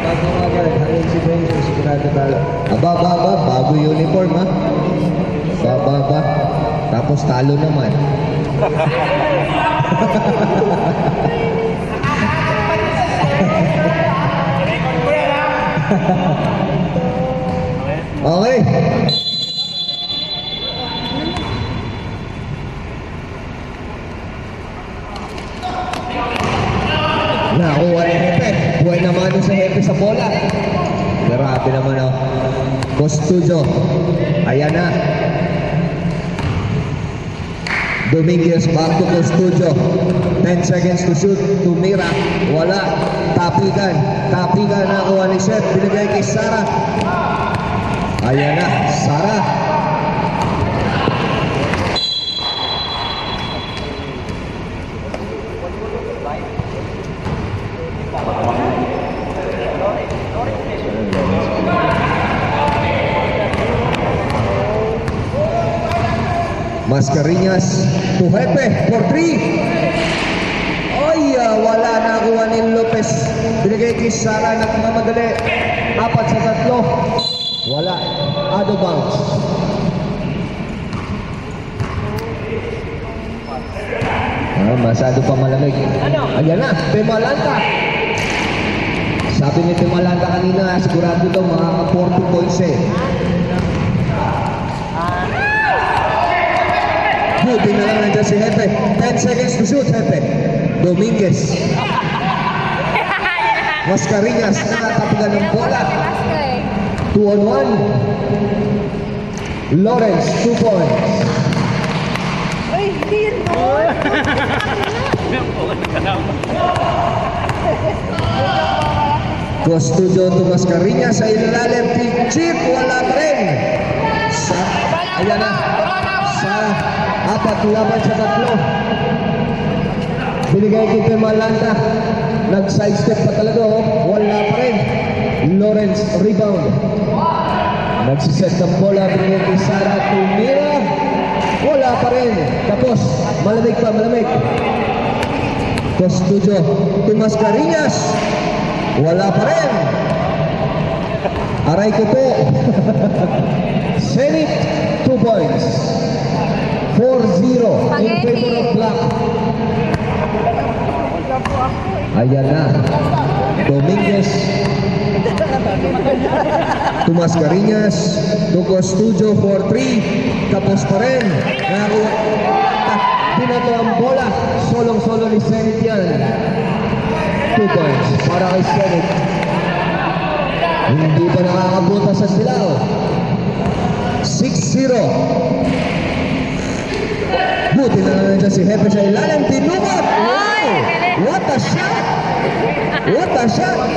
Bago agad, hanggang si Benjo, sigurado talo. Aba, bago uniform ha. Ba. Tapos talo naman. Okay. Nakuha ni Hepe. Buhay naman sa Hepe sa bola. Grabe naman oh. Costudio. Ayan na. Dominguez back to Costudio. 10 seconds to shoot. Tumira. Wala. Tapigan. Nakuha ni Seth. Binigay kay Sara. Ayan na. Sara. Mascareñas to Hepe for 3. Ay, wala na kuha ni Lopez. Binigay kay Sara, nagmamadali. 4-3. Wala. Out of bounds. Masyado pa malamig. Ayan na, Temalanta. Sabi ni Temalanta kanina, sigurado daw makaka-40 points eh. Buti na lang nandiyan si Hepe. 10 seconds to shoot, Hepe. Dominguez. Mascareñas, nakatapigan ng bola. 2-on-1. Lawrence, 2 points. Uy, hindi yun doon. Costudio to Mascareñas sa ilalim. Chip, wala pa rin. Ayan na. Sa 4-3. Binigay kay Temalanta. Nag-sidestep pa talaga oh. Wala pa rin. Lawrence, rebound. Nagsiset ng bola. Binigay kay Sara. Tumira. Wala pa rin. Tapos, malamig. Costudio to Mascareñas. Wala pa rin. Aray ko po. Zenit, 2 points. 4-0 in favor of Black. Ayan na. Dominguez to Mascareñas to Costudio for 3. Tapos pa rin. Binato ang bola. Solong-solo ni Zenit yan. 2 points para kay Zenit. Hindi pa nakakabuta sa silaw. 6-0. Buti na lang dyan si Hepe sa ilalim. Tinumot! Wow! What a shot!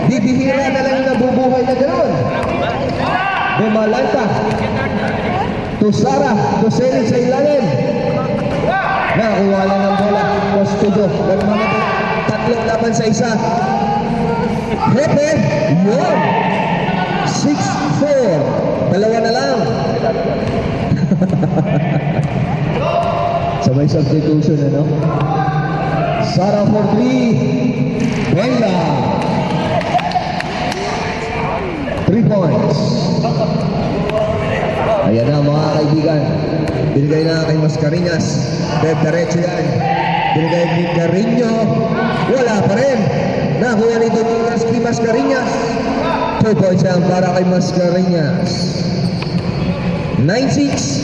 Bibihira na lang yung nabubuhay na gano'n. Temalanta to Sara. To Zenit sa ilalim. Nakakuha lang ng bola. Costudio. Tatlong laban sa isa. Hepe. Yun. 6-4. Dalawa na lang. So may substitution, ano? Sara for 3. Bella. 3 points. Ayan na mga kaibigan. Binigay na kay Mascareñas. Diretso yan. Binigay kay Carreño. Wala pa rin. Nakuha ni Dominguez kay Mascareñas. 2 points yan para kay Mascareñas. 9-6.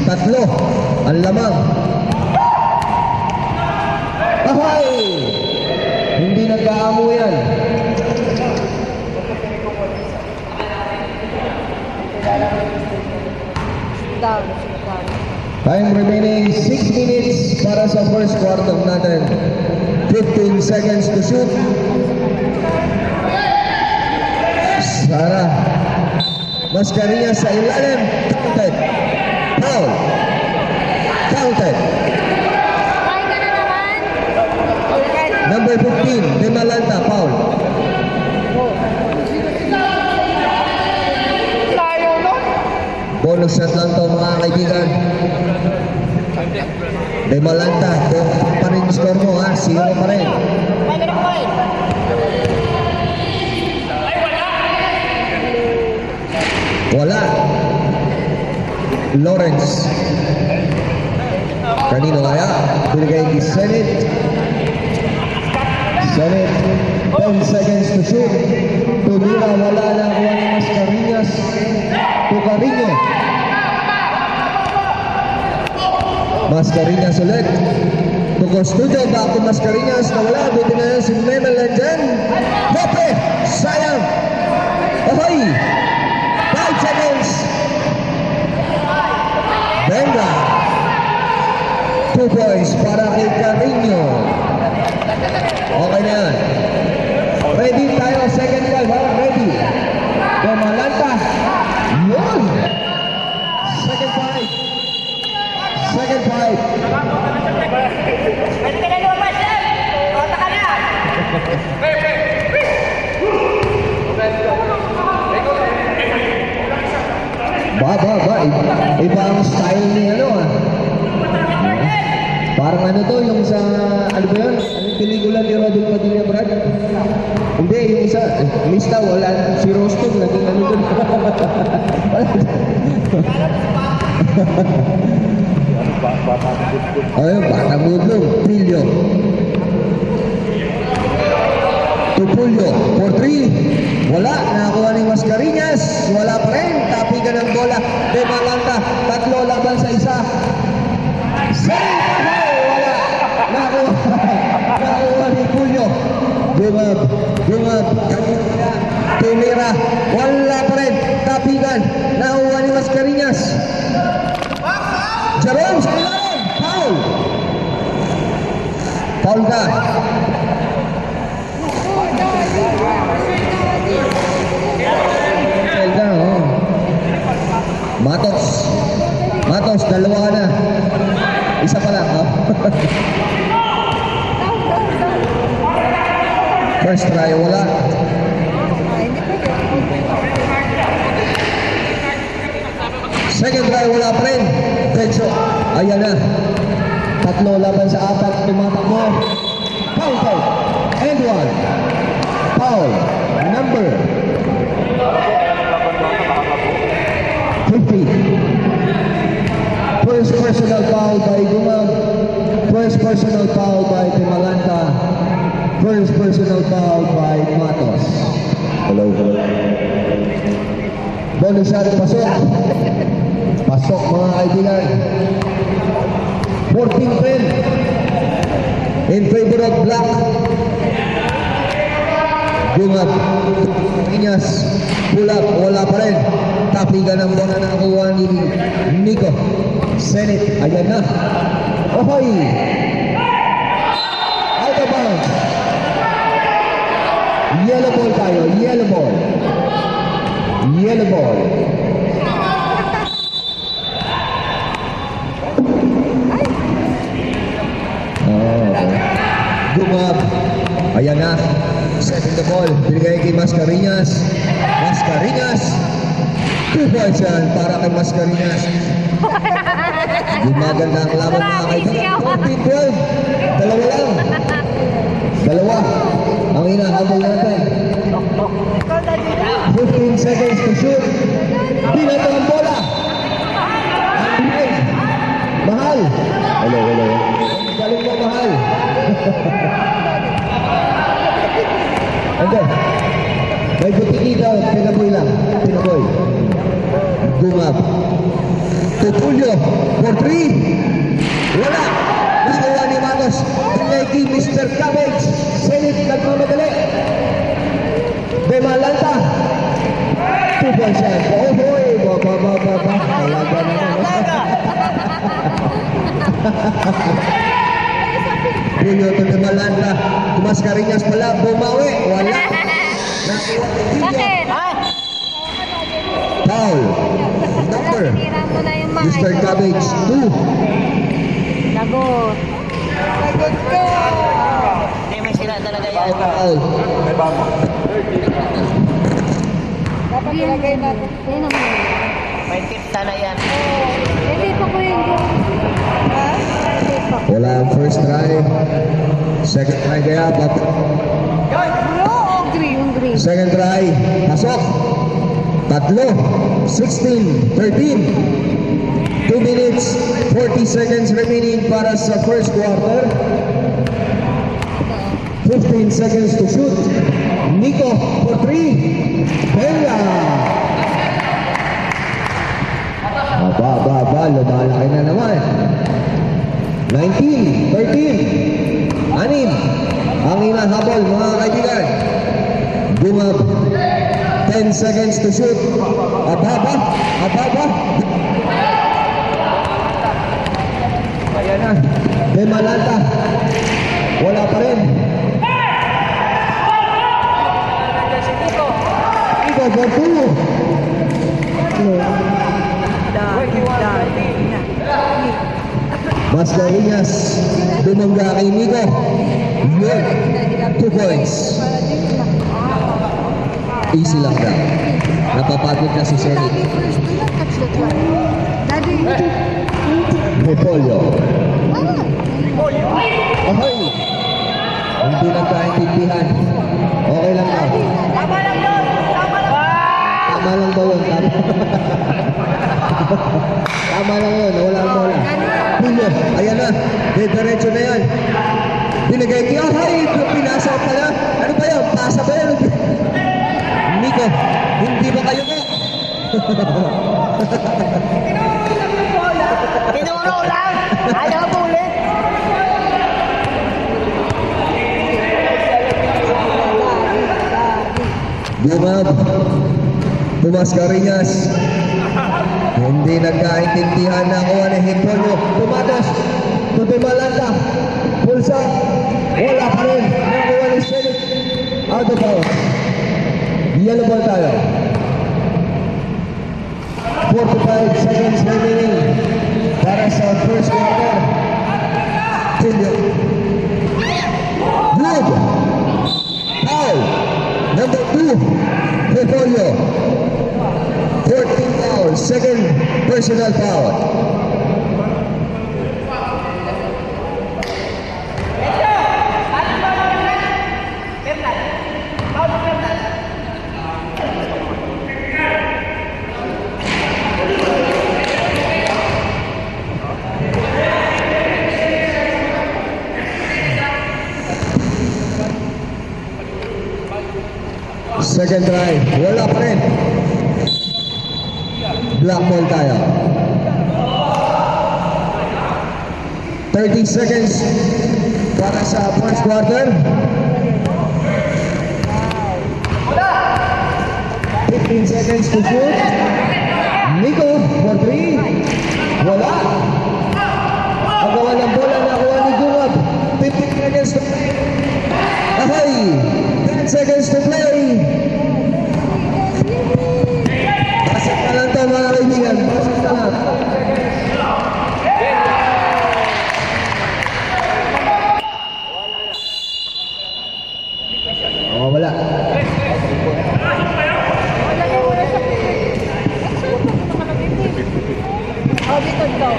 3. Ang lamang. Ahay! Hindi nagkaamo yan. Down. Time remaining 6 minutes para sa first quarter natin. 15 seconds to shoot. Sara. Mascareñas sa ilalim. Counted. Foul. Counted. Number 15, Temalanta, foul. Bonus shot lang to mga kaibigan. Temalanta, pa rin score mo ha, 0 pa rin. Lawrence. Kanino kaya? Binigay kay Senate. Senate, 10 seconds to shoot. Tumira, wala na kuha ni Mascarillas. To Carino. Mascarillas ulit. To Custodio, back to Mascarillas. Nawala, buti na yan si Memel nandyan. Hope! Sayang! Ahoy! 5 seconds. Venga. 2 points para kay Carino. Okay na yan. Ready tayo. Second call. Ha? Ready. Bumalanta. Yun. Second five. Second five. Pwede ka na lumabas, sir! Kota ka na! Ba. Iba ang style ni ano ah. Parang ano to, yung sa, ano ba yun? Anong pelikula ni Robin Padilla, Brad? Hindi, yung isa, lista, wala, si Rostov, naging ano doon. Ayun, batang budlong, Pilyo. Tupulyo, for 3. Wala, nakakuha ni Mascarillas. Wala pa rin, tapi ka ng bola. Bumalanta, 3 laban sa isa. Wala. Nakuha ni Julio. Bungab. Tumira. Wala pa rin. Tapigan. Nakuha ni Mascarillas. Jerome sa ilalim. Foul. Foul ka. Matos, dalawa ka na. Isa pa lang, oh. First try, wala. Second try, wala pa rin. Tenso, ayan na. 3 laban sa 4, tumatakbo. Foul. And 1. Foul. Number 50. First personal foul by Gumag. First personal foul by Timalanta. First personal foul by Matos. Hello. Bonus shot, pasok. Pasok mga kaibigan. 14-10 in favor of Black. Gumag. Inyas. Pull up. Wala pa rin. Tapigan ng bola na nakuha ni Nico. Senate. Ayan na. Ohoy! Out of bounds. Yellow ball tayo. Yellow ball. Okay. Gumab. Ayan na. Setting the ball. Binigay kay Mascarillas. 2 points yan para kay Mascarillas. Gumaganda ang laban mga kaibigan. 14-12. Dalawa. Ang hinahabol natin. 15 seconds to shoot. Binato ang bola. Mahal. Hello. Galing mo, Mahal. Okay. May butiki daw. Pinaboy lang. Gumab. Tupulyo. For 3. Wala. Nakuha ni Matos. Pinay Mr. Cabbage. Senate nagmamadali. Bumalanta. 2 points yan. Oh boy. Baba. Alaga naman. Pulyo to Bumalanta. Mascarillas pala. Bumawi. Wala. Nakuha ni Bakit? Foul. Number. Tira mo na yung mga Mr. Cabbage 2. Lagot ko! Hindi, may sila talaga yan. Foul. Dapat ilagay natin. Yan ang mga. May tip sana yan. Hindi pa ko yung ha? Hindi pa. Wala ang first try. Second try kaya. Blue o green? Yung green. Second try. Pasok. 3. 16. 13. 2 minutes, 40 seconds remaining para sa first quarter. 15 seconds to shoot. Nico for 3. Benga. Aba, lumalaki na naman. 19, 13, 6 ang inahabol mga kaibigan. Bungab, 10 seconds to shoot. Ababa. Ayan na. Demalanta. Wala pa rin. Ito for 2. Mascareñas. Dumangga kay Nico. Yun. 2 points. Easy lang daw. Napapagod na si Sonic. Daddy, first, do not touch that one. Daddy, Repolyo. ah, Ahoy! Hindi nagkaintindihan. Okay lang daw. Tama lang yun! Tama lang! Tama lang daw yun. Tama lang yun. Wala. Pulo. Ayan na. Diretso na yan. Binigay niya. Ahoy! Pinasa pala. Ano ba yan? Pasa ba yan? Nico, hindi ba kayo mo? Tinuro lang! Ayaw mo ulit! Bumab. Mascareñas. Hindi nagkaintindihan na kuha ni Hipolyo. Tumatas. Tutumalanta. Pulsa. Wala pa rin. Nakuha ni Sonic. Out of bounds. Yellow ball tayo. 45 seconds remaining para sa first quarter. Silvio. Good. Foul. Number 2. Repolyo. 14 foul. Second personal foul. Second try, wala pa rin. Black ball tayo. 30 seconds para sa first quarter. 15 seconds to shoot. Nico for 3. Wala. Pagawa ng bola na kuha ni Gumab. 15 seconds to play. Ahoy! 10 seconds to play. Pasok na lang ito mga kaibigan. Pasok na lang. Oh, wala. lagay mo na sa pilit. Oh, dito daw.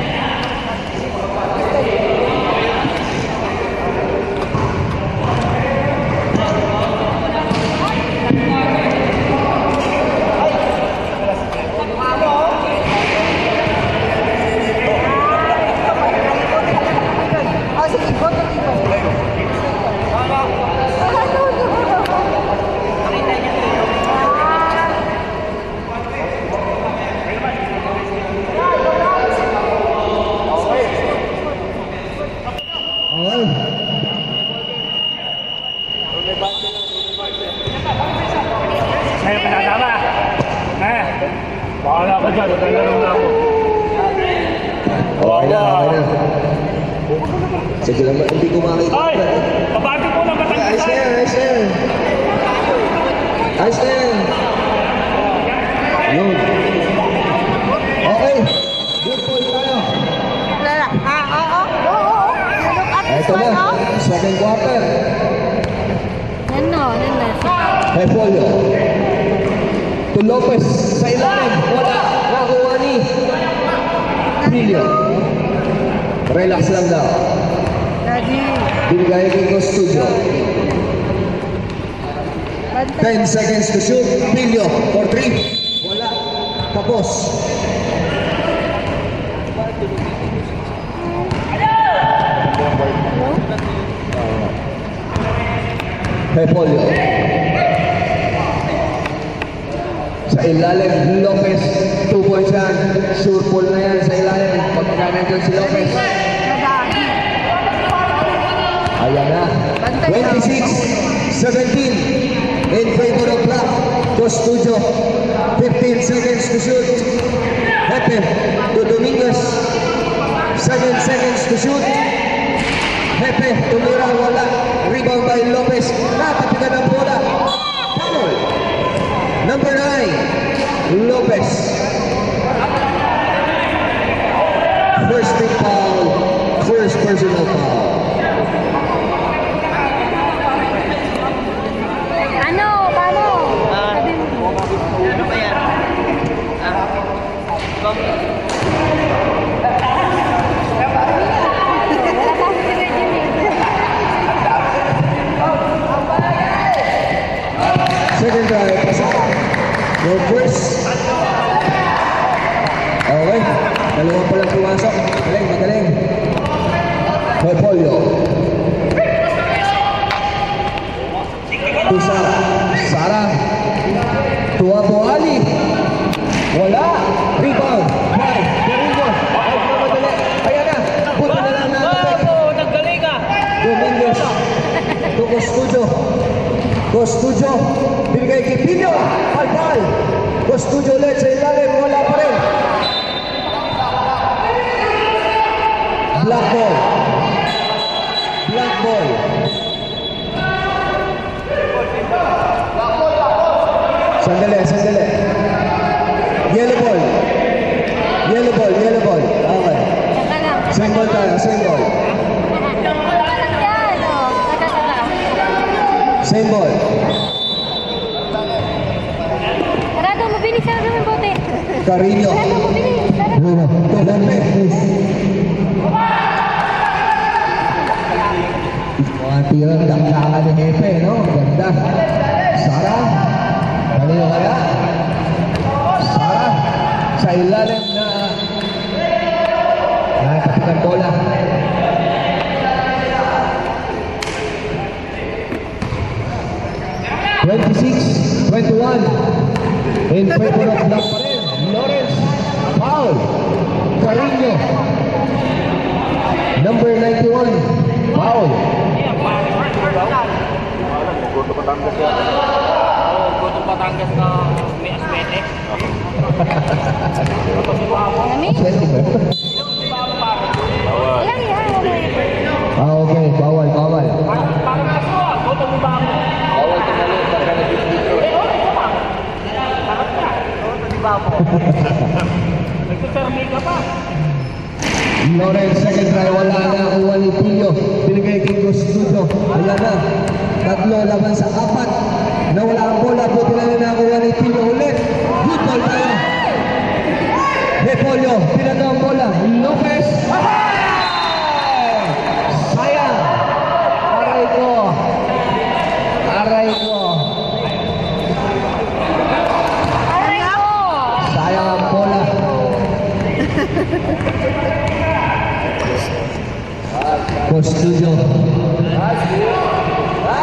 Oh, sige, go to dito. Oh. Ay, pinatama. Bahala ka dyan. Maglalaro na ako. Okay na, okay na. Sige lang, hindi ko makita. Ay! Pabati po ng Ayos na matangkay. yan, ayos na yan. Ayos na yan. Yun. Okay. Good ball tayo. Lala. Oo. Look at this Ito one, na, oh. second quarter. Nano. Repolyo. To Lopez sa ilalim. Wala. Nakuha ni Emilio. Relax lang daw. Daddy. Binigay kay Studio. Bantay. 10 seconds to shoot. Emilio for 3. Wala. Tapos. Repolyo. Sa ilalim, Lopez. 2 points yan. Sure pull na yan sa ilalim. Pagka nandiyan si Lopez. Ayan na. 26-17 in favor of Black. Costudio. 15 seconds to shoot. Hepe to Dominguez. 7 seconds to shoot. Hepe tumira, wala. Rebound by Lopez. Napatigan ang bola. Foul. Number 9, Lopez. First big foul. First personal foul. Ano? Paano? Sabi mo. Ano ba yan? Wala pa si Reggie. Second drive, pasok. Go first. Okay. Dalawa pa lang pumasok. Magaling, magaling. Repolyo. To Sara. Sara. To Abu Ali. Wala. Rebound. By Domingo. Out na madali. Ayan na. Buti na lang natin. Naggaling ka! Dominguez. To Costudio. Costudio. Binigay kay Pino. Palpal. Costudio ulit sa ilalim. Wala pa rin. Black ball. Black ball. Sandali, sandali. Yellow ball. Yellow ball, yellow ball. Okay. Saka lang. Same ball tayo, same ball. Yan, oh. Saka. Same ball. Sarado, mabilis siya sa bote. Carino. Sarado, mabilis. Sarado. Mga tirang dakdakan ni Hepe, no? Ganda. Sara. Kanino kaya? Sara. Sa ilalim na nakatapikan bola. (26-21) in favor of Black pa rin. Lawrence. Foul. Carino. Number 91. Foul. Goto Batangas na may aspetek. Nami? Pwede ba? Ilang yan, mamaya. Okay. Bawal, bawal. Nagsasermi ka pa. Lawrence, second try, wala na. Kuha ni Pilio. Binigay kay Costudio. Ayan na. 3 laban sa 4. Nawala ang bola. Buti na rin nakuha ni Pilio ulit. Good ball tayo. Repolyo. Pinata ang bola. Lopez. Ahay! Sayang. Aray ko. Aray ko. Aray ko! Sayang ang bola. Costudio.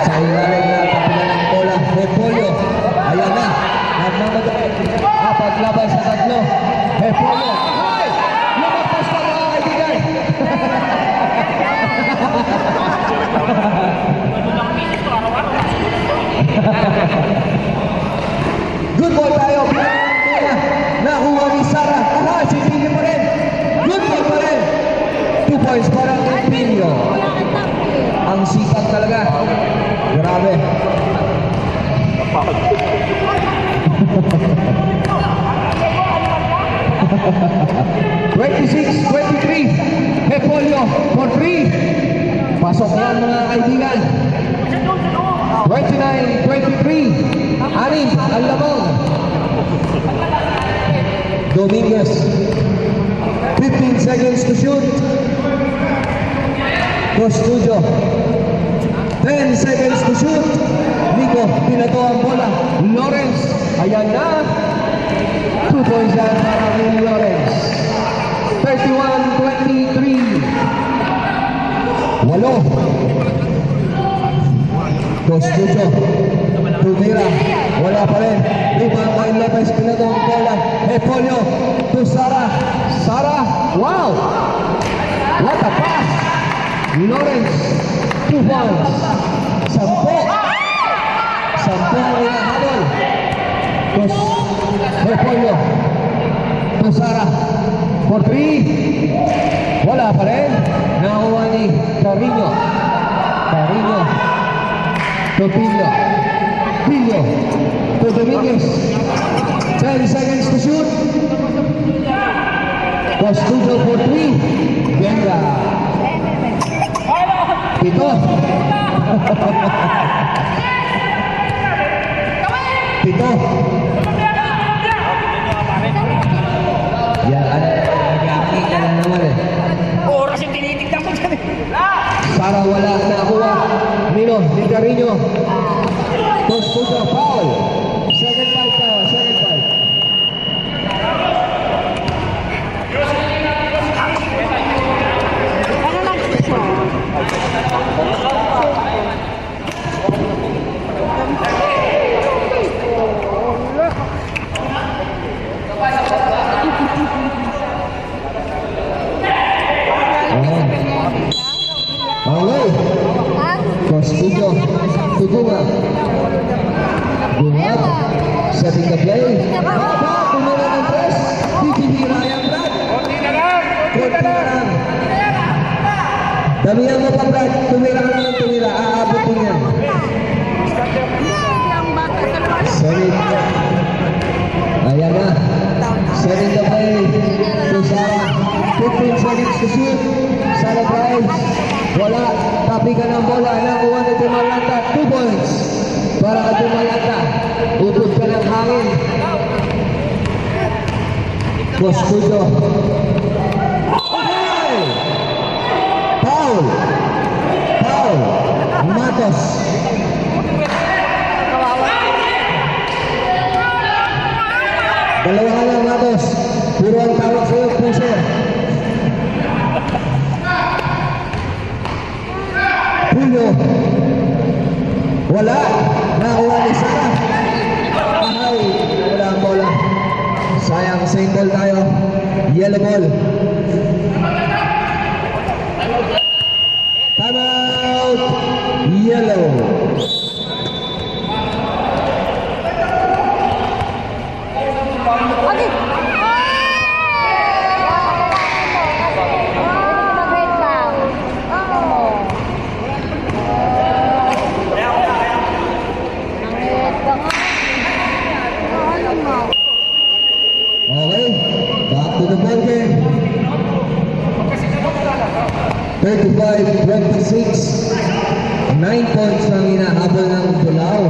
Sa ilalim na kapilan ng bola. Repolyo. Ayan na. Nagmamadali. 4 laban sa 3. Repolyo. Ay! Lumagpas na mga kaibigan. Good ball tayo. Bola. Nakuha ni Sara. Aha, si Pino pa rin. Good ball pa rin. 2 points para kay Pino. Ang sikat talaga. Grabe. (26-23) Repolyo for 3. Pasok yan mga kaibigan. 29-23 Anin Alamang. Dominguez. 15 seconds to shoot. Costudio. 10 seconds to shoot. Nico, pinato ang bola. Lawrence. Ayan na. 2 points yan para kay Lawrence. 31-23. 8. Costucho. Tumira. Wala pa rin. Rebound kay Lopez. Pinatong bola. Epolio. To Sara. Sara. Wow! What a pass! Lawrence. 2 points. 10. 10 ang hinahabol. Epolio. To Sara. For 3. Wala pa rin. Nakuha ni Carino. Carino. To Pillo. Pillo. To Dominguez. 10 seconds to shoot. Costucho for 3. Venga. Pito. Pito. Yan, ano, nag-aking ka na naman eh. Oras yung tinitignan ko dyan. Para wala na nakuha. Nino, ni Carino. Costucho, foul. Second foul tayo, second foul. Ano lang siya? Okay. Ha? Costucho. Tutunga. Bunga. Setting the play. Tumira ng press. Titibira yan, Brad. Konti na lang. Konti na lang. Damihan mo pa, Brad. Tumira ka lang ng tumira. Aabot din yan. Ang bata sa lupa. Setting. Ayan na. Setting the play. To Sara. 15 seconds to shoot. Sara drives. Wala. Tapi ka ng bola. Nakuha ni Timalanta. 2 points. Para ka Timalanta. Utod ka ng hangin. Costucho. Okay! Foul. Foul. Matos. Dalawa ka lang, Matos. Puro ang tawag sa'yo, pusher. Pulo. Wala. Nakuha ni Sara. Ahay. Wala ang bola. Sayang, same ball tayo. Yellow ball. Time out. Yellow. Okay. Mag-grade pa. Oo. Okay. Back to the ball game. 35-26. 9 points lang hinahabol ng Bulao.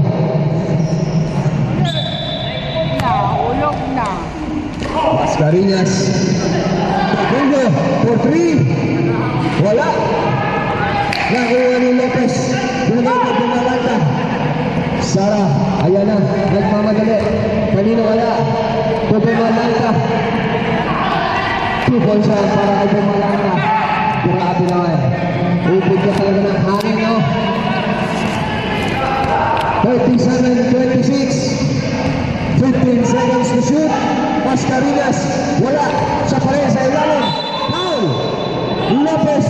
Ulog na. Mascarillas. Julio for 3. Wala. Nakuha ni Lopez. Binigay na Bumalanta. Sara. Ayan na. Nagmamadali. Kanino wala? To Bumalanta. 2 points lang para kay Bumalanta. Grabe naman. Upod ka talaga ng hangin, no? 37-26. 15 seconds to shoot. Mascarillas. Wala. Siya pa rin sa ilalim. Foul. Lopez.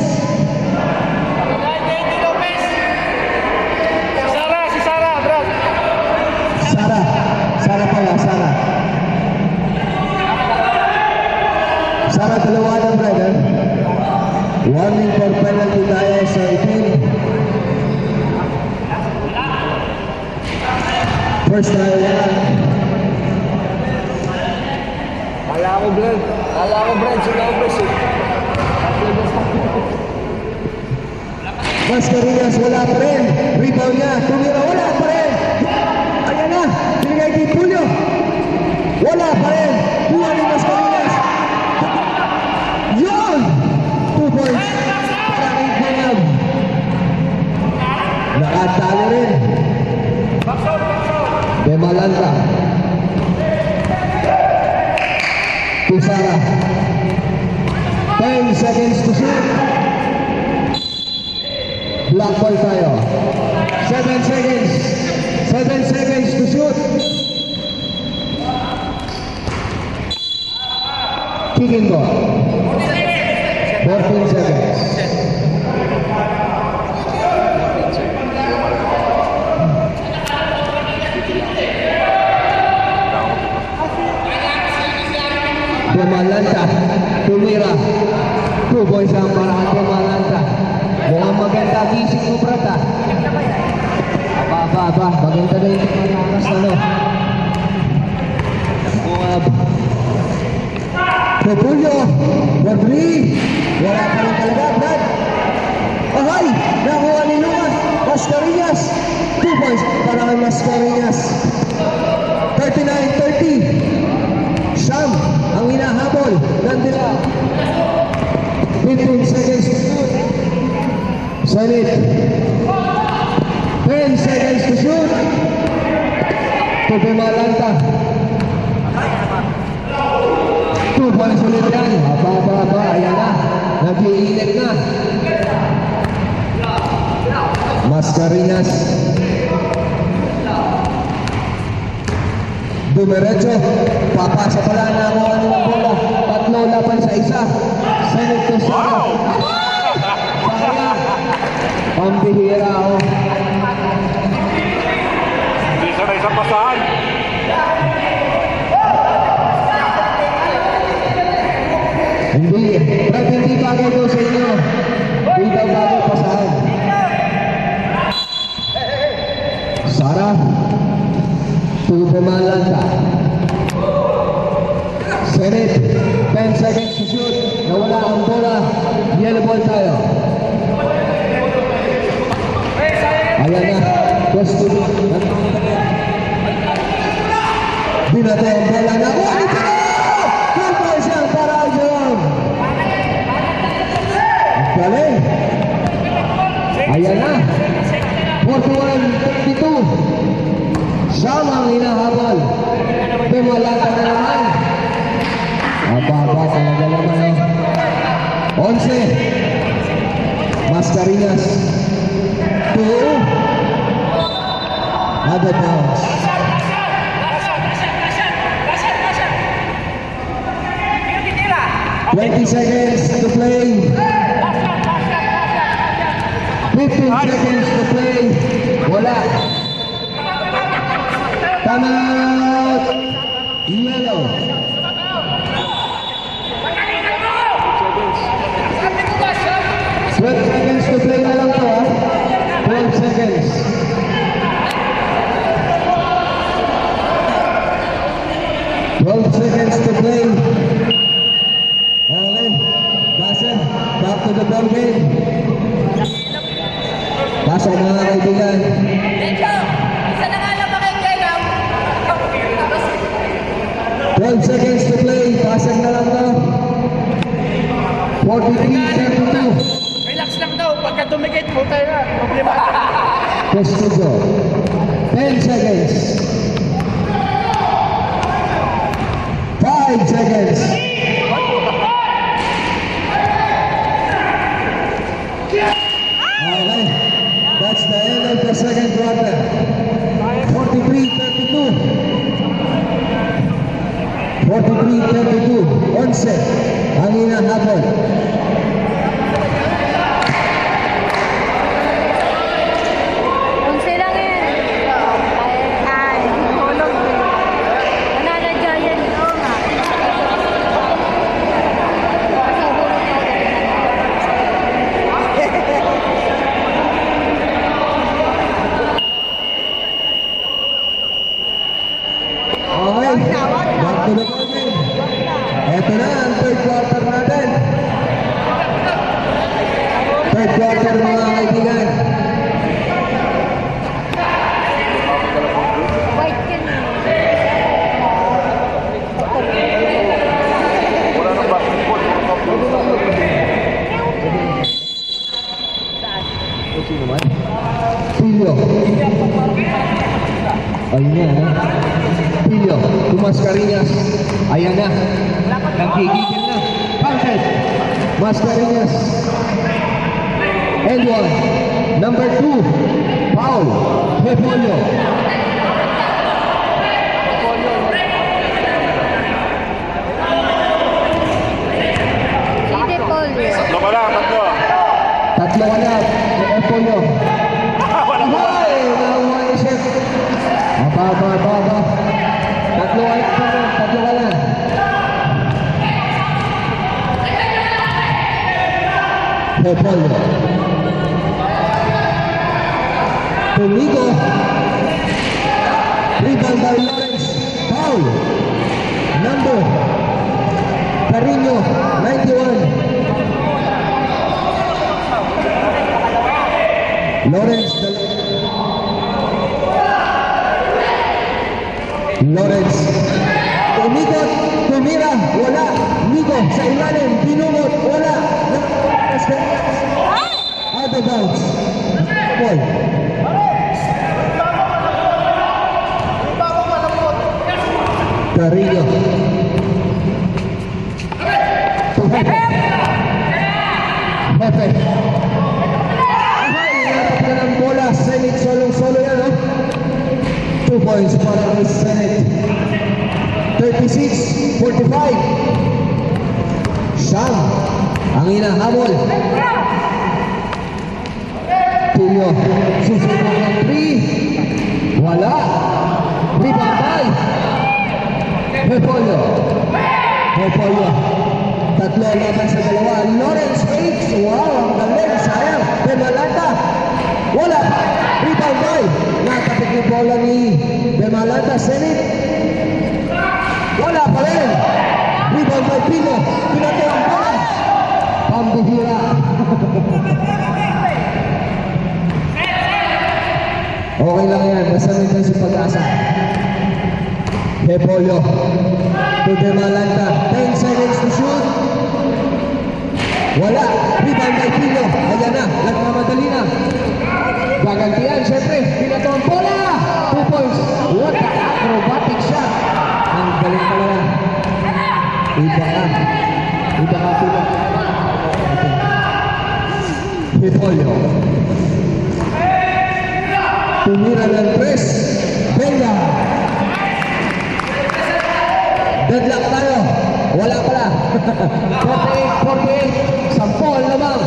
Si Sara, Brad. Sara. Sara pala. Sara. Sara, dalawa ng brother. Warning for penalty tayo sa itin. First try yan. Kala ko, Brad. Sila ko, Brad. Mascarillas, wala pa rin. Rebound niya. Tumira, wala pa rin. Ayan na. Binigay kay Julio. Wala pa rin. Kuha ni Mascarillas. Yun! 2 points. Para kay Bunab. Nakatali rin. Bemalanta. To Sara. 10 seconds to shoot. Black ball tayo. 7 seconds. 7 seconds to shoot. Kicking ball. 14 seconds. Pumalanta, tumira. 2 points ang paraan Pumalanta. Mukhang maganda gising mo, brata. Aba. Maganda na yung malakas, ano. Buwab. Populyo. Wadri. Wala pa rin talaga, Brad. Ahay! Nakuha ni Lucas. Mascarillas. 2 points para kay Mascarillas. 39-30. Sham ang hinahabol. Nandila. 15 seconds to shoot. Sanit. 10 seconds to shoot. Pumalanta. 2 points ulit yan. Aba. Ayan na. Nag-iinit na. Mascarillas. Dumiretso. Papasa pala na ako ano ng bola. 3 laban sa isa. Sanit to Sara. Sayang. Pambihira ako. Hindi sanay sa pasahan. Hindi. Brad, hindi bagay daw sa inyo. Hindi daw bagay pasahan. Sara. Pumalanta. Senate. 10 seconds to shoot. Nawala ang bola. Yellow ball tayo. Ayan na. Gusto. Binato ang bola na. Good ball siya para yun. Galing. Ayan na. 41-52. Siyam ang hinahabol. Pumalata na naman. Aba talaga naman. 11. Mascarillas. 2. Other downs. 20 seconds to play. 15 seconds to play. Wala. Time out. Yellow. 12 seconds to play na lang to, ha? 12 seconds. 12 seconds to play. Okay. Basa. Back to the ball game. Basa mga kaibigan. Medyo, isa na nga lang makikailaw. 12 seconds to play. Pasag na lang to. 43-32. Relax lang daw. Pagka tumikit mo tayo na. Problema. Testudo. 10 seconds. 5 seconds. Okay. That's the end of the second quarter. 43-32. 43-32. 11. Ang hinahabol. Kung sila ngayon, ay, tulog din. Nananadya yan, oo nga. Kasi hulog na Okay. Back to the ball game. Ito na ang third quarter natin. Third quarter mga kaibigan. white yan. Pilyo. Ayun na, ha? Pilyo. Mascarillas. Ayan na. Nagkikigil na. Counted. Mascarillas. And 1. Number 2. Foul. Repolyo. Hindi polio. Tatlo ka lang, tatlo. Tatlo ka na. Repolyo. Ay, nakuha ni Chef. Aba. Tatlo ka lang. Tatlo ka lang. Repolyo. Tumigo. Rebound by Lawrence. Foul. Number. Carino, 91. Lawrence. Lawrence. Umikot. Tumira. Wala. Migo. Sa ilalim. Binungot. Wala. Out of bounds. Ball. Carino. Hepe. Ay, natap na ng bola. Senate solo yan, ha? 2 points para kay Senate. 36-45. Siyang ang hinahabol. Tulio. Susunod ng 3. Wala. Rebound by Repolyo. Tatlo laban sa dalawa. Lawrence fakes. Wow, ang galing. Sayang. Bemalata. Wala. Rebound by. Nakapit yung bola ni Bemalata. Senate. Wala pa rin. Rebound by Pino. Pinato ang bola. Pambihira. Okay lang yan. Nasanay tayo sa pag-asa. Repolyo. To Bemalata. 10 seconds to shoot. Wala. Rebound by Pino. Ayan na. Nagmamadali na. Gagantian. Siyempre. Pinato ang bola. 2 points. What an acrobatic shot. Ang galing pala yan. Iba ka. Pino. Repolyo. Tumira ng press. Benga. Deadlock tayo. Wala pala. 48-48. Sampol naman.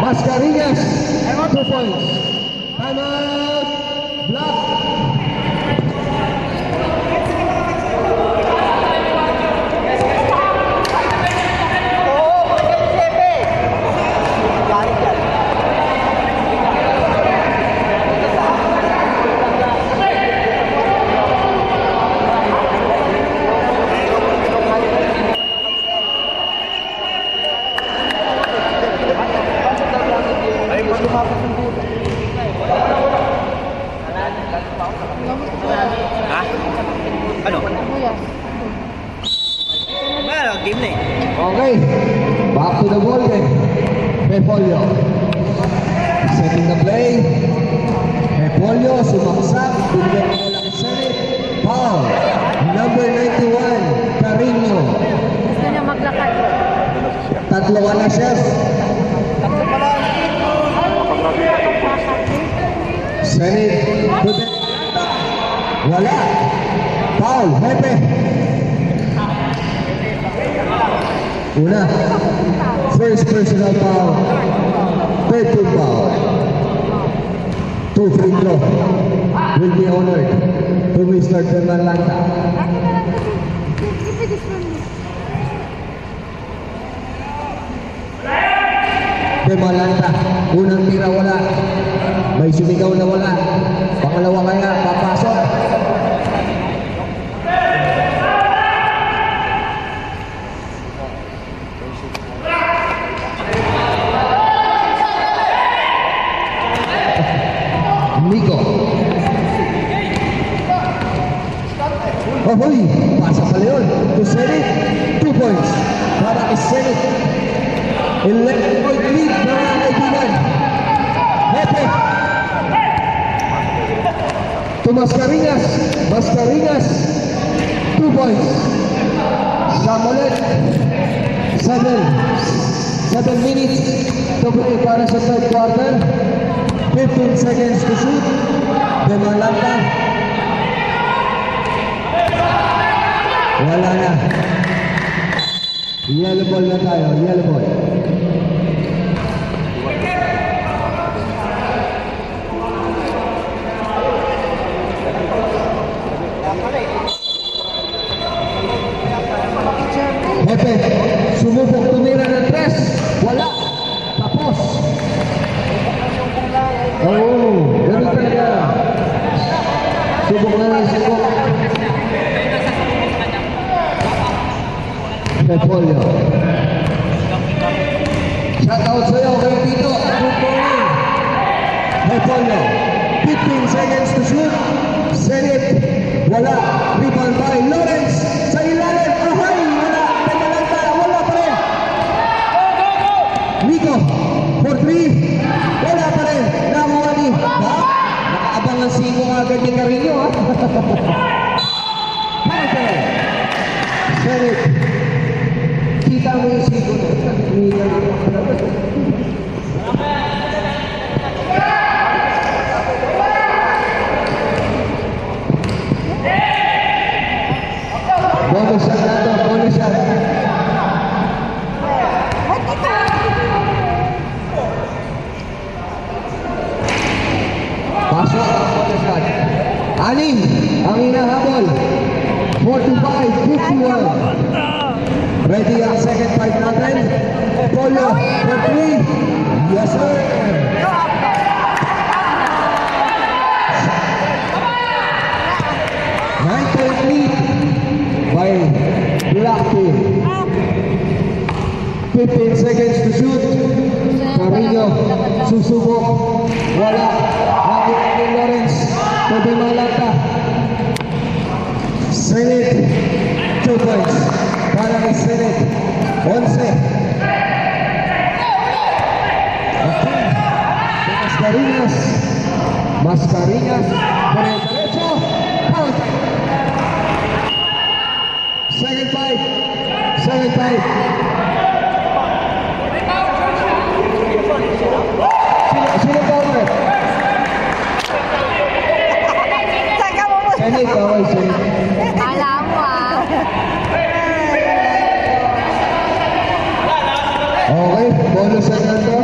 Mascarillas. 2 points. Time out. Block. Ha? Ano? Buyas. Well, game na eh. Okay. Back to the ball game. Repolyo. Setting the play. Repolyo. Sumaksak. Binigyan ko lang Senate. Foul. Number 91. Carino. Gusto niya maglakad. Tatlo ka na, Chef. Senate. To the wala. Foul. Hepe. Una. First personal foul. Third team foul. 2 free throw will be honored to Mr. Bemalata. Bakit na lang kasi? Give me this one. Bemalata. Unang tira wala. May sumigaw na wala. Pangalawa kaya papasok. Nico. Ahoy! Pasa pala yun. To Senate. 2 points. Para kay Senate. 11-point lead mga kaibigan. Hepe. To Mascarillas. Mascarillas. 2 points. Samuel. 7 minutes to play para sa third quarter. 15 seconds to shoot. Demalanta. Wala na. Yellow ball na tayo. Yellow ball. Hepe, sumubok tumira ng 3. Wala. Tapos. Oo, ganun talaga. Subok na lang subok. Repolyo. Shoutout sa'yo kay Tito. Good morning. Repolyo. 15 seconds to shoot. Senit. Wala. Rebound by Lawrence. Sa ilalim. Ahay. Wala. Temalanta. Wala pa rin. Nico. For 3. Wala pa rin. Nakuha ni. Nakaabang ang sino agad ni Carino, ha? Senit. Kita mo yung siko na. Bonus shot na to, bonus shot. Pasok ang bonus shot. Anim ang hinahabol. 45-51. Ready ang second fight natin. Polo for 3. Yes, sir. 9-point lead by Black Team. 15 seconds to shoot. Carino, susubok. Wala. Nakita ni Lawrence. Pwede malata. Senate, 2 points. Para kay Senate, 11. Mascarinhas. Mascarinhas. Derecho. Out. Second fight. Second fight. Sino power? Saka mo mo. Senate, away Senate. Alam mo ah. Okay, bonus set na to.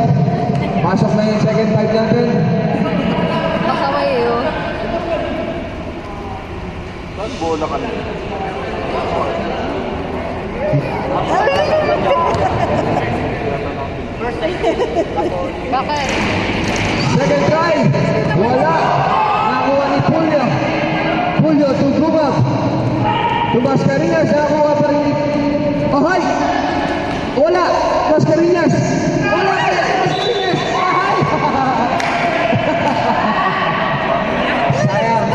Pasok na yung second fight natin. Masaway yun. Saan bola ka na? Bakit? Second try. Wala. Nakuha ni Julio. Julio to Gumab. To Mascarinhas. Nakuha pa rin. Ahay. Wala. Mascarinhas. Wala. Mascarinhas. Ahay. Sayang.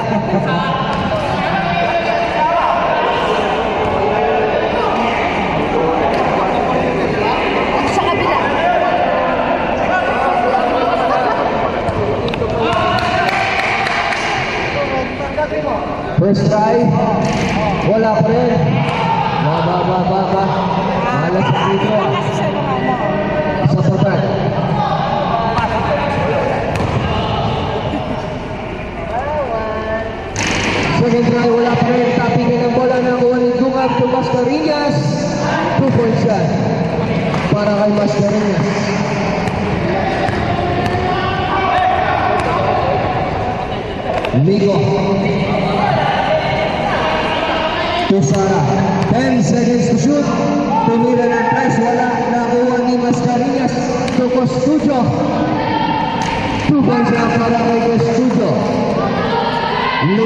Sa kabila. First try. Wala pa rin. Ba. Malas sa dito. Kasi sa mga ano. Sa patat. Second try, wala pa rin. Tapping ng bola ng kuha ni Dungab to Mascarinhas. 2-point shot. Para kay Mascarinhas. Ligo. To Sara. 10 seconds to shoot. Tumira ng press. Wala. Nakuha ni Mascarinhas. To Costudio. 2-point shot para kay Costudio. 5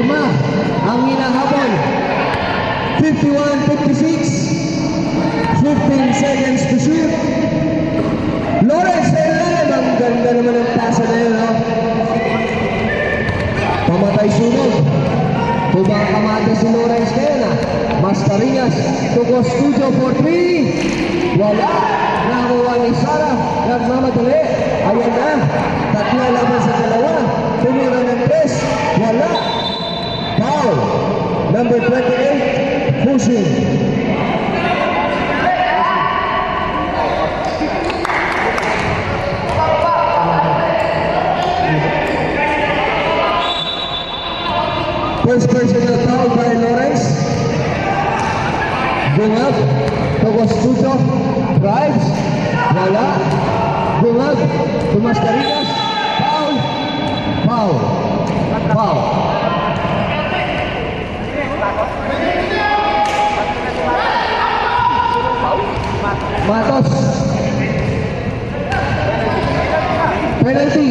ang hinahabol. 51-56. 15 seconds to shoot. Lawrence Hernandez. Ang ganda naman ng pasa na yun, no? Pamatay sunod. Tubang kamata si Lawrence kaya na. Mascarinhas. Tuko studio for 3. Wala. Nakuha ni Sara. Nagmamadali. Ayan na. Tatlo laban sa dalawa. Tumira ng 3. Wala. Foul. Number 28. Pushing. personal foul by Lawrence. Bungag, Togostucho, drives, wala. Bungag, Mascarillas, foul, foul, foul. Matos. Penalty.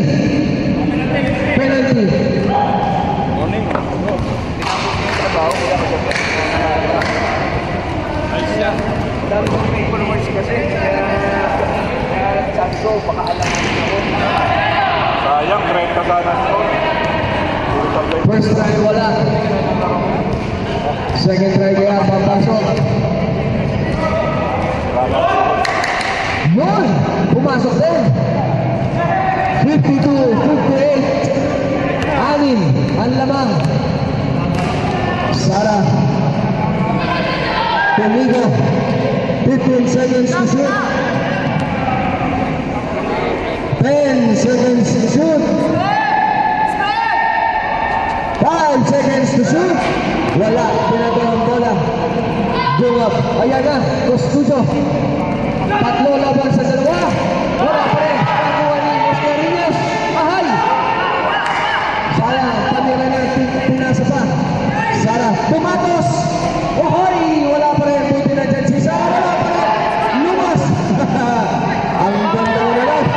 Penalty. Sayang, 30 sana ito. First try wala. Second try kaya papasok. Yun! Pumasok din. 52-58. Anim ang lamang. Sara. Domingo. 15 seconds to shoot. 10 seconds to shoot. 5 seconds to shoot. Wala. Pinagawang bola. Dungap. Ayan na. Costudio. Tatlo laban sa dalawa. Wala pa rin. Nakuha ni Mascarillas. Ahay! Sayang. Panira na. Pinasa pa. Sara. Tumatos. Ohoy! Wala pa rin. Buti na dyan si Sara. Wala pa rin. Lumas. Ang ganda na lang.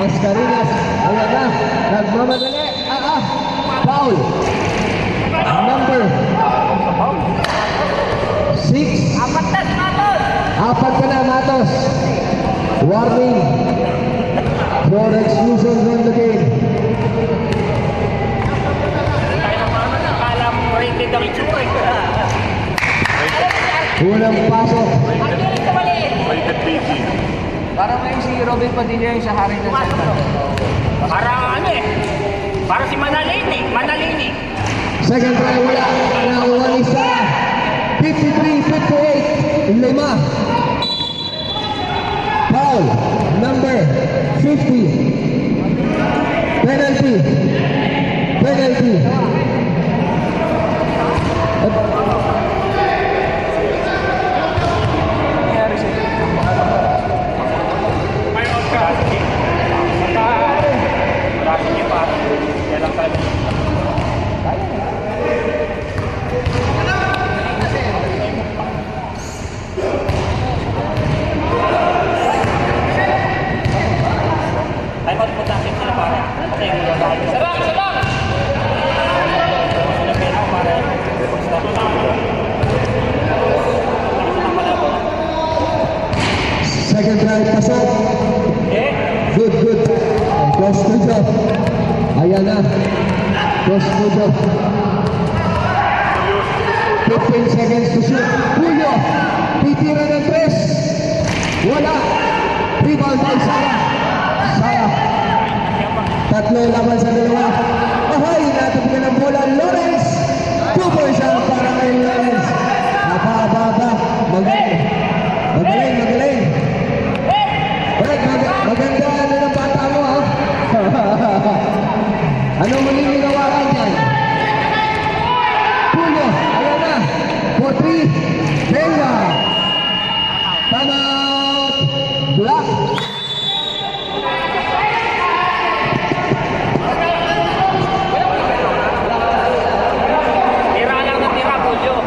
Mascarillas. Ayan na. Nagmamadali. Foul. Number 6. Apat ka na, Matos. Warning. For exclusion from the game. Unang pasok. Rated PG. Parang ngayon si Robin Padilla yung sa hari na sa Parang ano eh. Parang si Manalini. Second try, wala. Nakuha ni Sara. 53-58. Lima. Foul. Number 50. Penalty. Penalty. Second try, pasok. Good, good. Close to job. Ayan na. Close to job. 15 seconds to shoot. Julio. Titira ng 3. Wala. Rebound by Sara. Sara. Tatlo laban sa dalawa. Ahay, natapos ng bola. Lawrence. 2 points ang para kay Lawrence. Haba. Magaling. Maganda ano ng bata mo, ha? Ano maninigawakan dyan? Julio, ayan na. 4-3. Venga. Time out. Black. Tira lang ng tira, Julio.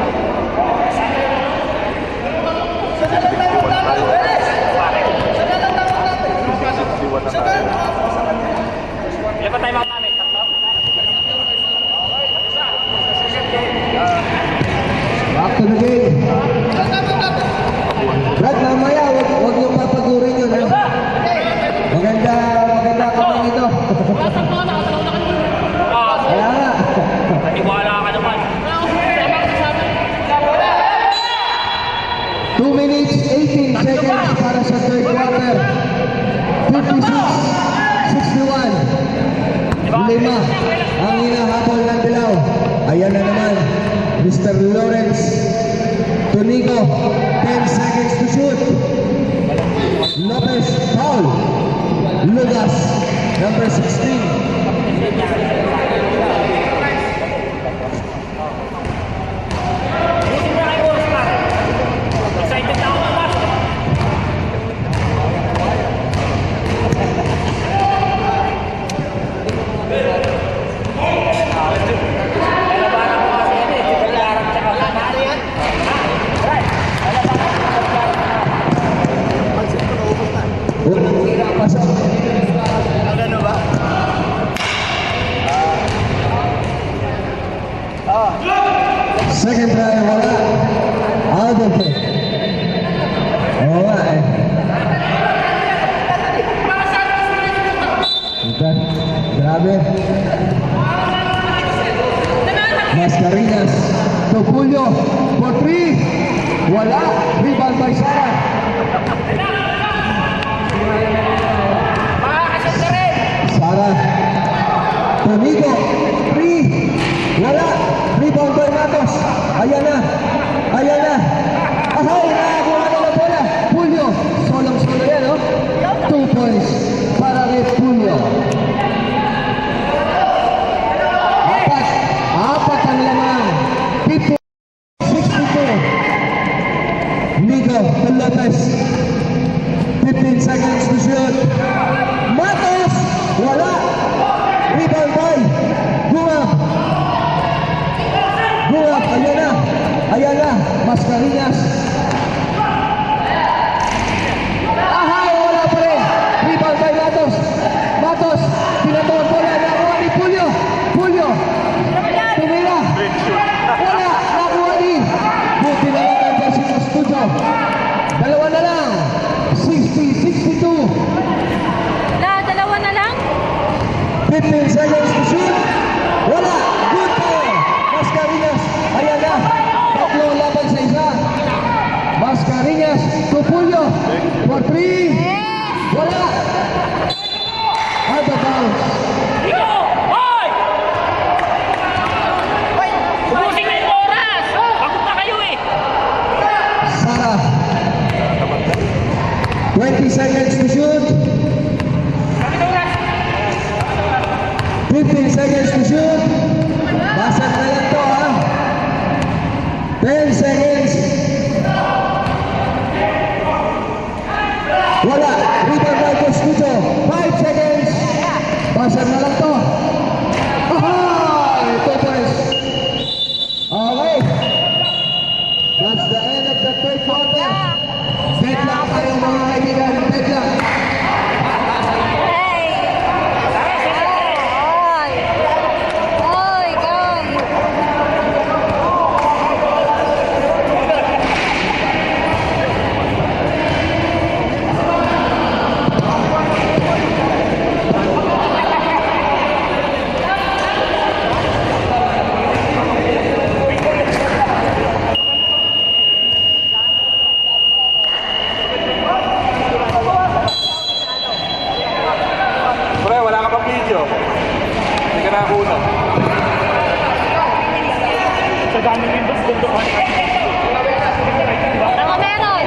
Ilan pa time out namin? Tatlo? Back to the game. Brad, mamaya, huwag yung papagurin yun, ha? Maganda kamay ito. Kaya nga. Naniwala ka naman. 2 minutes, 18 seconds para sa third quarter. 56-61. Lima ang hinahabol ng dilaw. Ayan na naman, Mr. Lawrence. Tunico, 10 seconds to shoot. Lopez, foul. Lugas, number 16. Second try, wala. Out of it. Oo nga eh. Ito, grabe. Mascarillas. Topulio for 3. Wala. Rebound by Sara. Sara. Tomigo. 3. Wala. Rebound by Matos. Ayan na. Ayan na. Ahay! Nakakuha na ng bola. Julio. Solong-solo yan, no? 2 points para kay Julio. Apat ang lamang. 50, 62. Nico Lopez. 15 seconds to shoot. Matos! Wala. Rebound by Guap. Guap. Ayan na. Ayan na. Mascarillas. Ahay! Wala pa rin. Rebound by Matos. Matos. Pinatawag bola. Nakuha ni Julio. Julio. Tumira. Wala. Nakuha ni. Buti na lang ang Jesse Studio. Dalawa na lang. 60-62. Dalawa na lang? 15 seconds to shoot. Wala. Good ball. Mascarillas. Ayan na. Tatlo laban sa isa. Mascarillas. Tupulyo. For 3. Wala. Out of bounds. Ito! Hoy! Ubusin na yung oras! Pagod na kayo eh! Sara. 20 seconds to shoot. 15 seconds to shoot. Basag na lang to, ha? 10 seconds. Wala. Rebound by Coscucho. 5 seconds. Basag na lang to. Aha! 2 points. Okay. That's the end of the third quarter. Deadlock tayo mga kaibigan. Deadlock. Hey! Oy! Oy, oy! Pre, wala ka pang video. Hindi ka nakakuha. Sa dami Windows, gundo ka. Ako meron!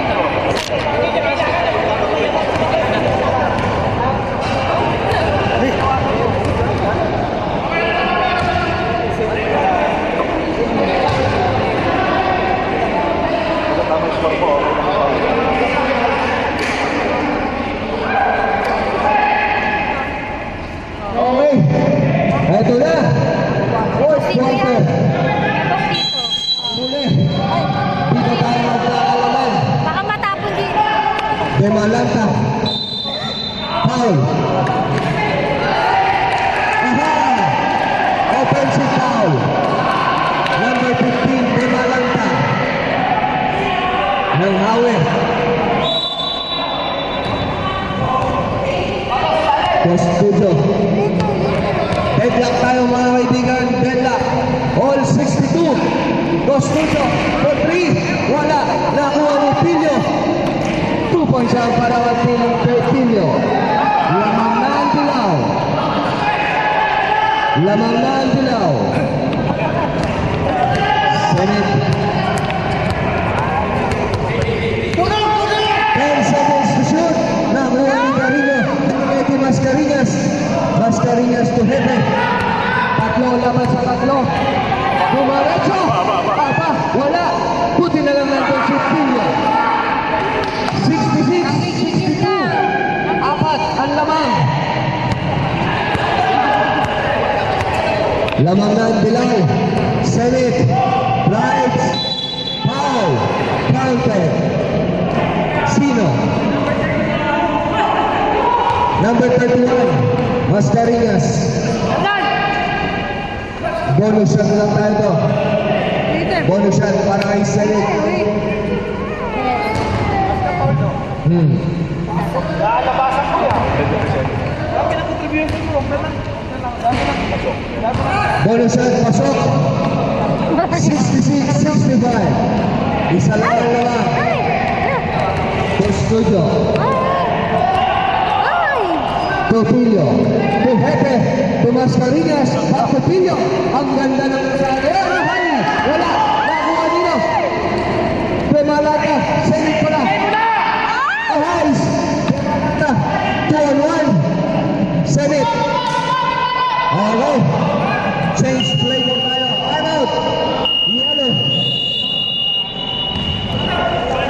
Tama yung score po. Okay. Eto na. Fourth Sino quarter. yan? Tapos dito. Muli. Dito tayo magkakalaman. Baka matapon dito. Demalanta. Foul. Aha! Offensive foul. Number 15, Demalanta. Ng Hawe. Studio. Deadlock tayo mga kaibigan. Deadlock. All 62. Studio. For 3. Wala. Nakuha ni Pilio. 2 points ang para kay Pilio. Lamang na ang dilaw. Lamang na ang dilaw. Senate. 10 seconds to shoot. Nakuha ni Carino. Pinagay Mascarillas. Mascarillas to Hepe. Tatlo laban sa tatlo. Dumaretso. Aba, wala. Buti na lang nandun si Pilio. 66, 62. Apat ang lamang. Lamang na ang dilaw. Senate. Rights. Foul. Counter. Sino? Number 31. Mascarillas. Bonus shot lang tayo to. Bonus shot para kay Senate. Lalabasan ko yan. Bonus shot, pasok. 66-65. Isa lang ang naman. Studio. To Pilio. To Hepe. To Mascarillas. Back to Pilio. Ang ganda ng kasaya. Wala. Nakuha nino. To Malata. Senit pala. Ahais. To Malata. 2-on-1. Senit. Okay. Change play mo tayo. Time out. Yellow.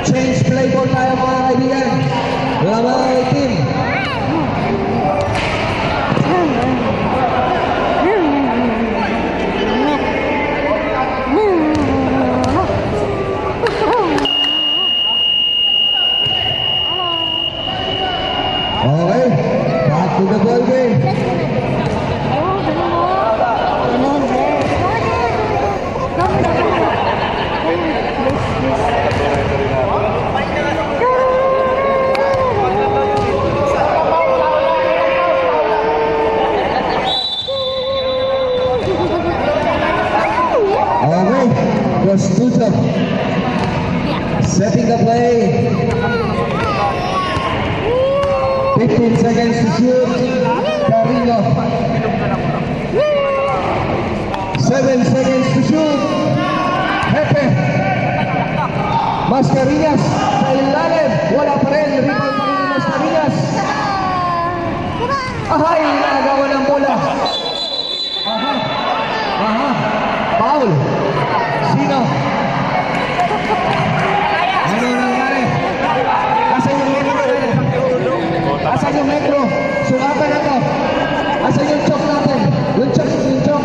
Change play ball tayo mga kaibigan. Lamang ang team. Okay. Back to the ball game. Okay. Prostuto. Setting the play. 15 seconds to shoot. Carrillo. 7 seconds to shoot. Hepe. Mascarillas. Sa ilalim. Wala pa rin. Rebound pa rin ni Mascarillas. Ahay. Nagawa ng bola. Aha. Aha. Foul. Sino? Ano nangyari? Asan yung metro? Asan yung metro? Sungatan ako. Asan yung chok natin? Yung chok, yung chok.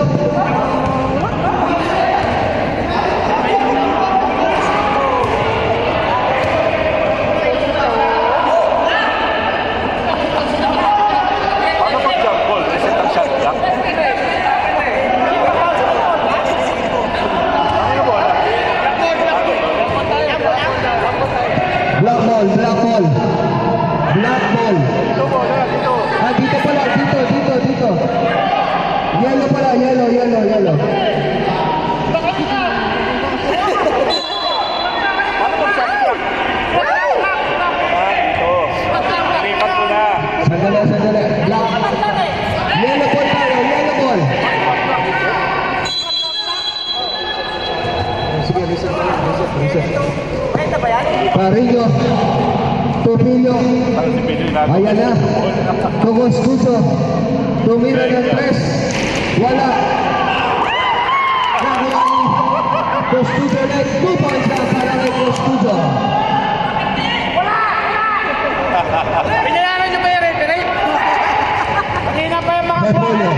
Paano pag jump ball? Reset ang shot clock? Black ball, black ball. Black ball. Dito po, dito. Ah, dito pala, dito. Yellow pala, yellow. Paano pag shot clock? Dito. Lipat ko na. Sandali. Black. Yellow ball tayo, yellow ball. Sige, reset. Carrillo. Tupillo. Para si Pinoy natin. Ayan na. Tugostuso. Tumira ng 3. Wala. Nakuha ni Tugostuso na 2 points na para kay Tugostuso. Pinayaran niyo ba yung referee? Kanina pa yung mga Repolyo.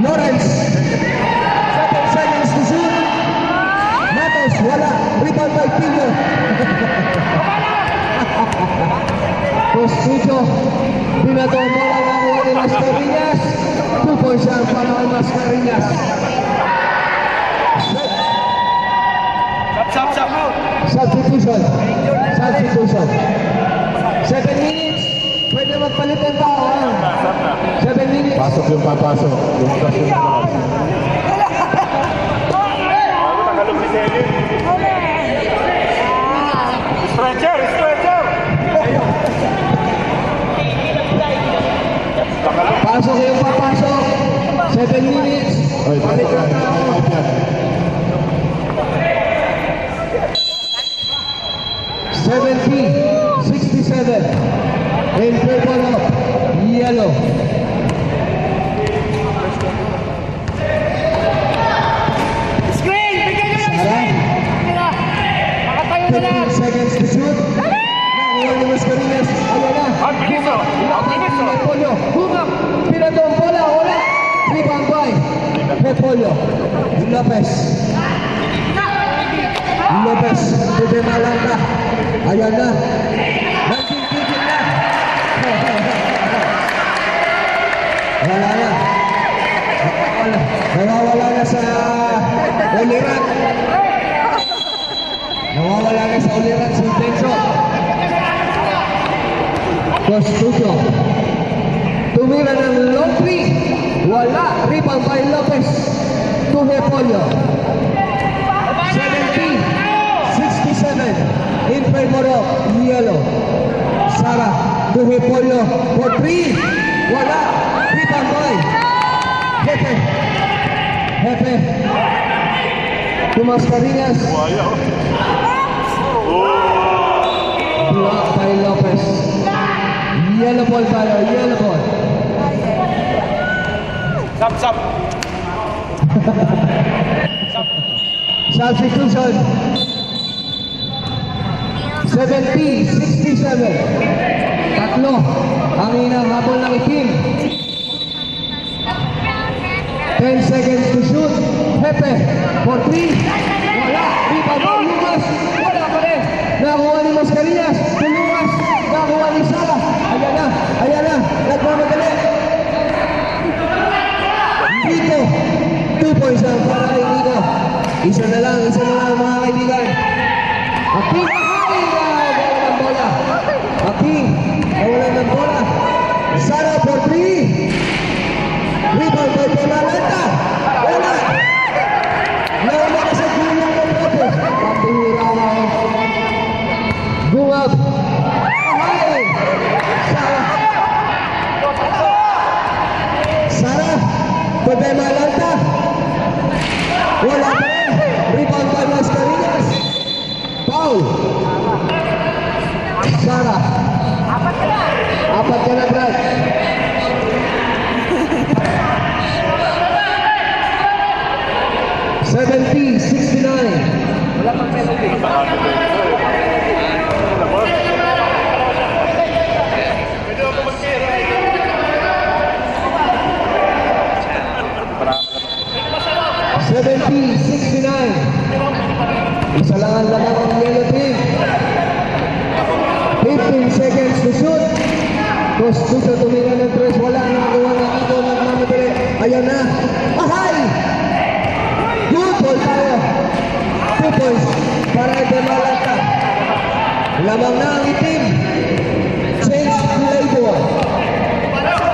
Lawrence. 7 seconds to shoot. Matos, wala. Rebound by Pillo. Tugostuso. Pinatomola na kuha ni Mascarillas. 2 points na para kay Mascarillas. Substitution. 7 minutes. Pwede magpalit ang tao. 7 minutes. Pasok yung papasok. Lumabas yung lumabas. Bago tagalog si Selin. Stretcher! Pasok yung papasok. 7 minutes. Palit ang tao. 67. In favor of yellow. screen! Bigyan niyo ng Sarap. screen! Makatayo na lang! 15 seconds to shoot. Nakuha ni Mascarillas. Ayan na. Ang bilis oh! Ang bilis oh! Repolyo. Humap. Pinatong bola. Wala. Rebound by Repolyo. Lopez. To De Malata. Ayan na. Nagtigil na. Wala na. Nawawala na sa uliran. Nawawala na sa uliran si Benzo. Costudio. Tumira ng long three. Wala. Rebound by Lopez. To Repollo. 70-67 in favor of Yellow. Sara to Repollo for three. Wala. Rebound by Jefe. Jefe. To Mascarillas. Block by Lopez. Yellow ball tayo. Yellow ball. Sap. Substitution. 70-67. Tatlo. Ang inang habol ng itim. 10 seconds to shoot. Pepe for 3. Wala. Rebound by Lucas. Wala pa rin. Nakuha ni Mascarillas. Si Lucas. Nakuha ni Sara. Ayan na. Nagmamadali. Dito. 2 points lang para kay Nico. Isa na lang mga kaibigan. Aking nawala ng bola. Aking nawala ng bola. Sara for 3. Rebound by Pemalanta. Wala. Nawala ka sa dulo ng bote. Pambihira na. Bungab. Ahay. Sara for Pemalanta. Wala pa rin. Rebound by Mascarillas. Foul. Sara. Apat ka na, Brad. $70-69. Wala pang penalty. Isa lang ang lamang ng yellow team. 15 seconds to shoot. Costudio tumira ng 3. Wala nakakuha ng Nico. Nagmamadali. Ayan na. Ahay! Good ball tayo. 2 points para kay Pemalanta. Lamang na ang itim. Change labor.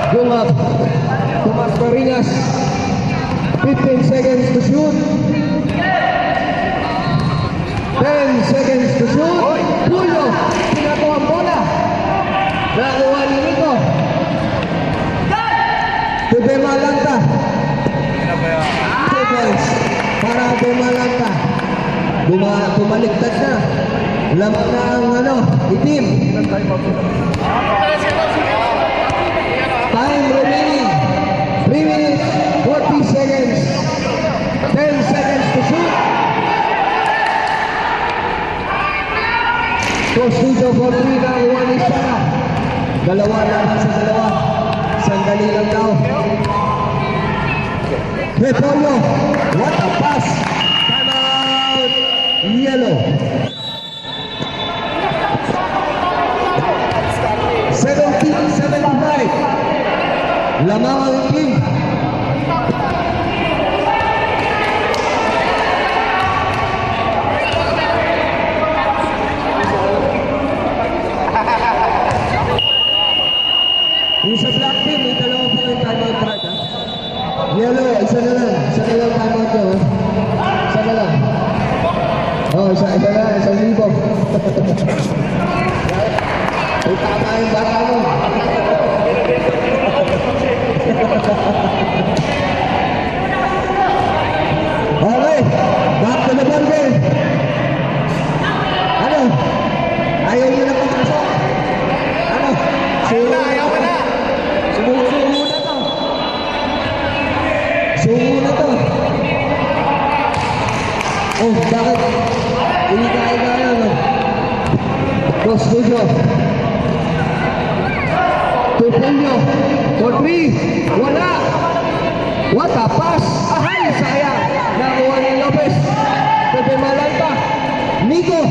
Gumap. Tomas Marinas. 15 seconds to shoot. 10 seconds to shoot. Julio. Pinakuha ang bola. Nakuha ni Nico. To Pemalanta. 2 points para Pemalanta. Bumaliktad na. Lamang na ang itim. Time remaining. 3 minutes, 40 seconds. 10 seconds to shoot. Costudio for 3 na uwan ni Sara. Dalawa naman sa dalawa. Sandali lang daw. Repollo. What a pass. Time out. Yellow. 70-75. Lamang ang itim. Yung sa black team, may dalawa pa yung timeout, Brad, ha? Yellow, isa na lang timeout ko, ha? Isa na lang. Isa na, 1,000. Ay, tama yung bata mo. Okay, back to the ball game. Ano? Ayaw nyo na pumasok? Ano? Ayaw ka na. Sumo na to. Oh, bakit? Hindi kaya, no? Costudio. Tupulyo. For 3. Wala. What a pass. Ahay, sayang. Nakuha ni Lopez. Pemalanta. Nico.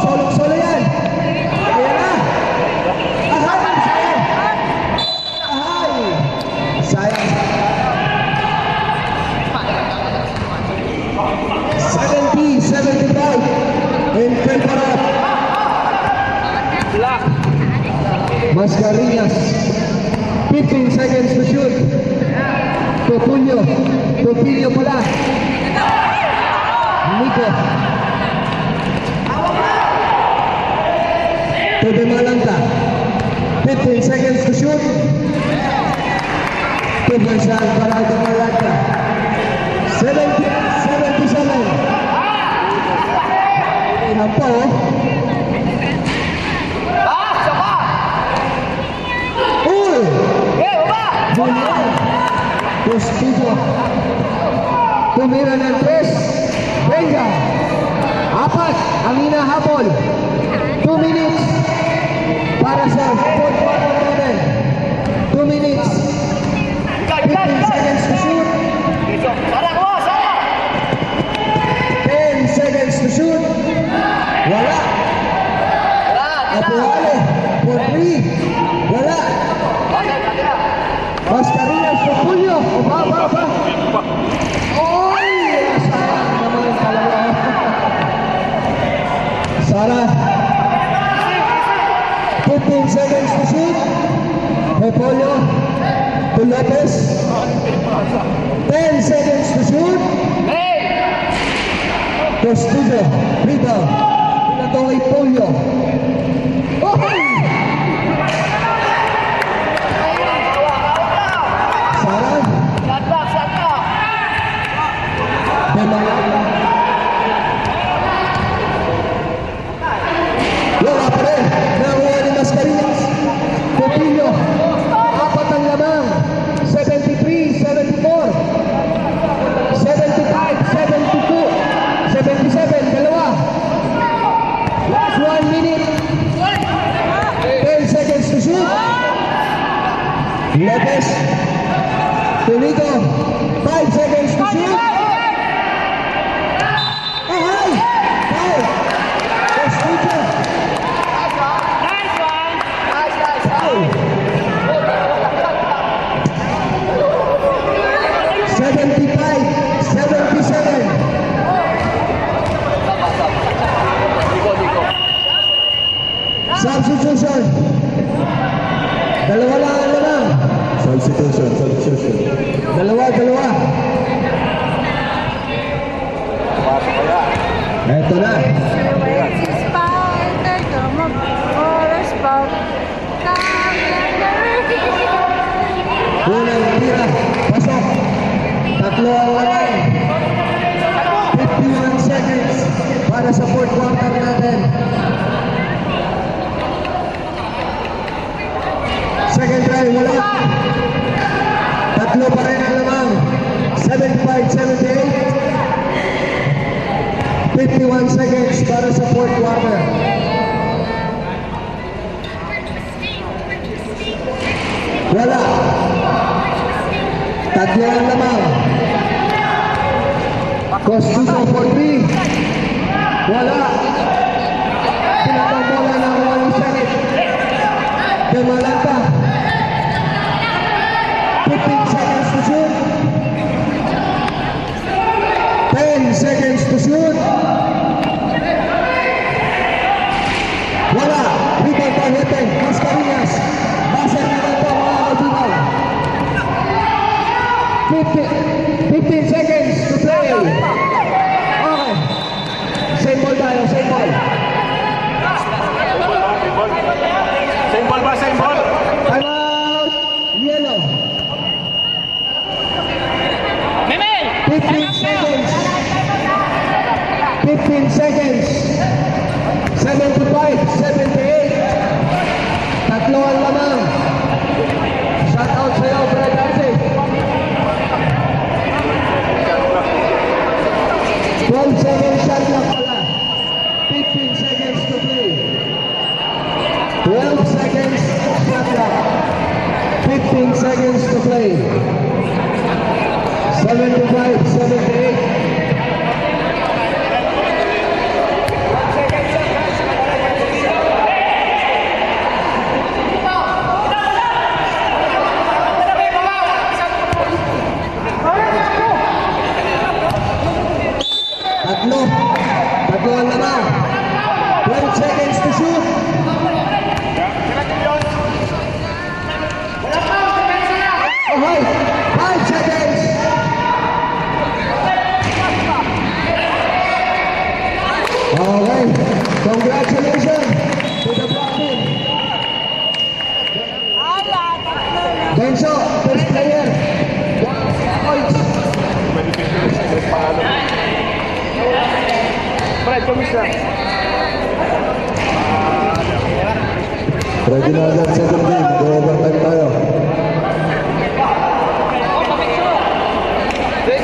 Solo yan. Ayan na. Ahay, sayang. Ahay. Sayang. Mascarillas. 15 seconds to shoot. Topilio pala. Nico. Tobe Malanta. 15 seconds to shoot. Tubansan para ito Malanta. 77. Ilan pa oh. Uy! Julian. Postigo. Tumira ng 3. Benga. 4 ang hinahabol. 2 minutes para sa fourth quarter natin. 2 minutes. 15 seconds to shoot. 10 seconds to shoot. Wala. Apuale. For 3. Wala. Mascarillas, Topilio. Ba. Oy! Sayang naman yung dalawa. Sara. 15 seconds to shoot. Topilio. To Lopez. 10 seconds to shoot. Postigo. Rebound. Pinato kay Polio. Oy! Sara. Bemalata. Wala pa rin. Nakuha ni Mascarillas. Topilio. 4 ang lamang. 73, 74. 75, 72. 77, dalawa. Last 1 minute. 10 seconds to shoot. Lopez. Tunico. 5 seconds to shoot. Ahay! Foul! Postigo. Foul! 75, 77. Substitution. Dalawa lang ang lamang. Substitution. Dalawa. Eto na. Unang tira. Pasok. 3 ang lamang. 51 seconds para sa fourth quarter natin. Second try, wala. 3 pa rin ang lamang. 75, 78. 51 seconds para sa fourth quarter. Wala. 3 ang lamang. Costuso for 3. Wala. Pinatang bola ng 1 second. Bemalata. 15 seconds to shoot. 10 seconds to shoot. Wala. Rebound pa natin. Mascarillas. Basa naman po mga kaibigan. 15 seconds to play. Okay. Same ball tayo. Same ball. Same ball ba? Same ball? Time out. Yellow. 15 seconds. 15 seconds. 75, 78. 3 ang lamang. Shout out sa'yo, Brad Arce. 12 seconds shot lang pala. 15 seconds to play. 12 seconds shot clock. 15 seconds to play. 75, 78. Tatlo ang naman. 12 seconds to shoot. height. 5 seconds. Okay. Congratulations to the black team. Benso, first player. 1 point. Fred, kamusta? Ready na agad second